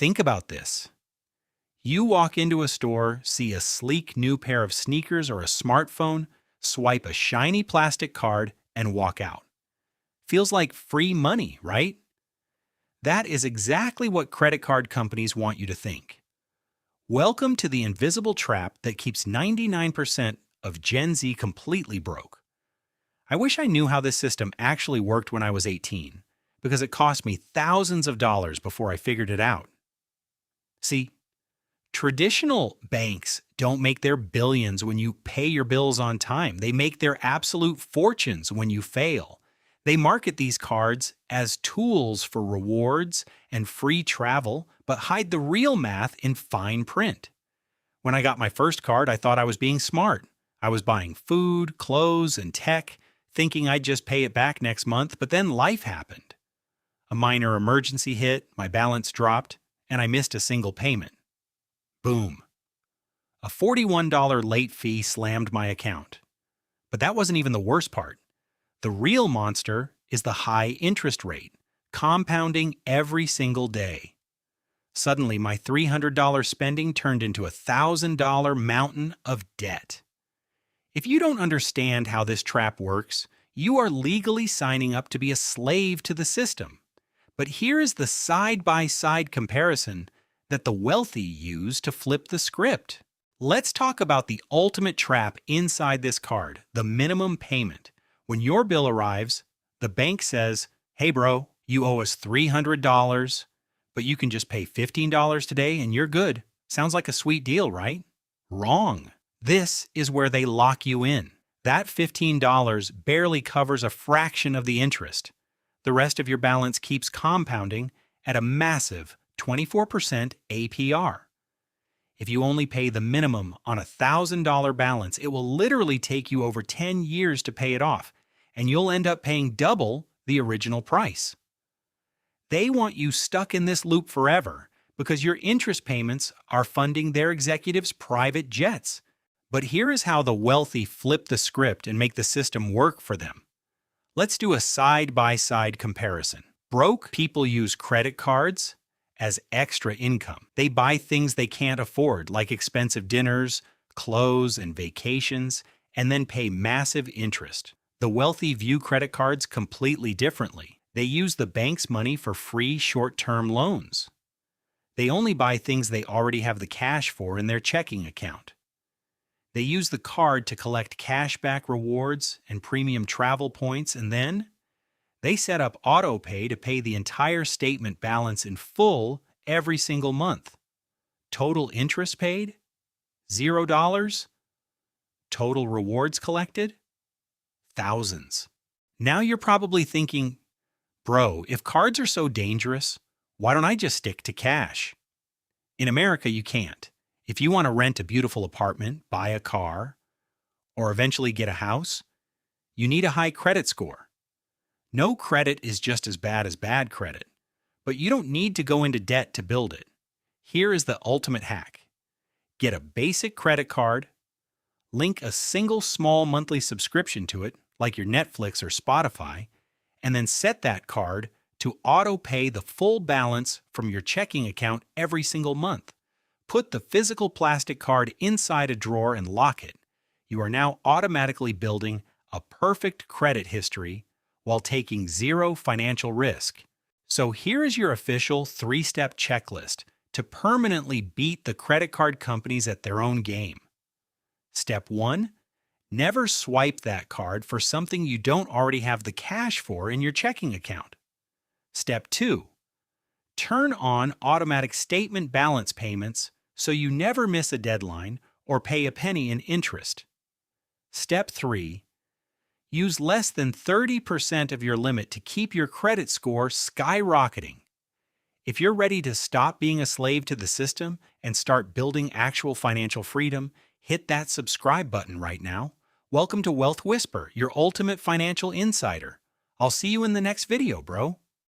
Think about this. You walk into a store, see a sleek new pair of sneakers or a smartphone, swipe a shiny plastic card, and walk out. Feels like free money, right? That is exactly what credit card companies want you to think. Welcome to the invisible trap that keeps 99% of Gen Z completely broke. I wish I knew how this system actually worked when I was 18, because it cost me thousands of dollars before I figured it out. See, traditional banks don't make their billions when you pay your bills on time. They make their absolute fortunes when you fail. They market these cards as tools for rewards and free travel, but hide the real math in fine print. When I got my first card, I thought I was being smart. I was buying food, clothes, and tech, thinking I'd just pay it back next month, but then life happened. A minor emergency hit, my balance dropped, and I missed a single payment. Boom. A $41 late fee slammed my account. But that wasn't even the worst part. The real monster is the high interest rate, compounding every single day. Suddenly, my $300 spending turned into a $1,000 mountain of debt. If you don't understand how this trap works, you are legally signing up to be a slave to the system. But here is the side-by-side comparison that the wealthy use to flip the script. Let's talk about the ultimate trap inside this card, the minimum payment. When your bill arrives, the bank says, "Hey bro, you owe us $300, but you can just pay $15 today and you're good." Sounds like a sweet deal, right? Wrong. This is where they lock you in. That $15 barely covers a fraction of the interest. The rest of your balance keeps compounding at a massive 24% APR. If you only pay the minimum on a $1,000 balance, it will literally take you over 10 years to pay it off, and you'll end up paying double the original price. They want you stuck in this loop forever because your interest payments are funding their executives' private jets. But here is how the wealthy flip the script and make the system work for them. Let's do a side-by-side comparison. Broke people use credit cards as extra income. They buy things they can't afford, like expensive dinners, clothes, and vacations, and then pay massive interest. The wealthy view credit cards completely differently. They use the bank's money for free short-term loans. They only buy things they already have the cash for in their checking account. They use the card to collect cashback rewards and premium travel points, and then they set up auto-pay to pay the entire statement balance in full every single month. Total interest paid? $0. Total rewards collected? Thousands. Now you're probably thinking, bro, if cards are so dangerous, why don't I just stick to cash? In America, you can't. If you want to rent a beautiful apartment, buy a car, or eventually get a house, you need a high credit score. No credit is just as bad credit, but you don't need to go into debt to build it. Here is the ultimate hack. Get a basic credit card, link a single small monthly subscription to it, like your Netflix or Spotify, and then set that card to auto-pay the full balance from your checking account every single month. Put the physical plastic card inside a drawer and lock it. You are now automatically building a perfect credit history while taking zero financial risk. So here is your official 3-step checklist to permanently beat the credit card companies at their own game. Step 1. Never swipe that card for something you don't already have the cash for in your checking account. Step 2. Turn on automatic statement balance payments so you never miss a deadline or pay a penny in interest. Step 3. Use less than 30% of your limit to keep your credit score skyrocketing. If you're ready to stop being a slave to the system and start building actual financial freedom, hit that subscribe button right now. Welcome to Wealth Whisper, your ultimate financial insider. I'll see you in the next video, bro.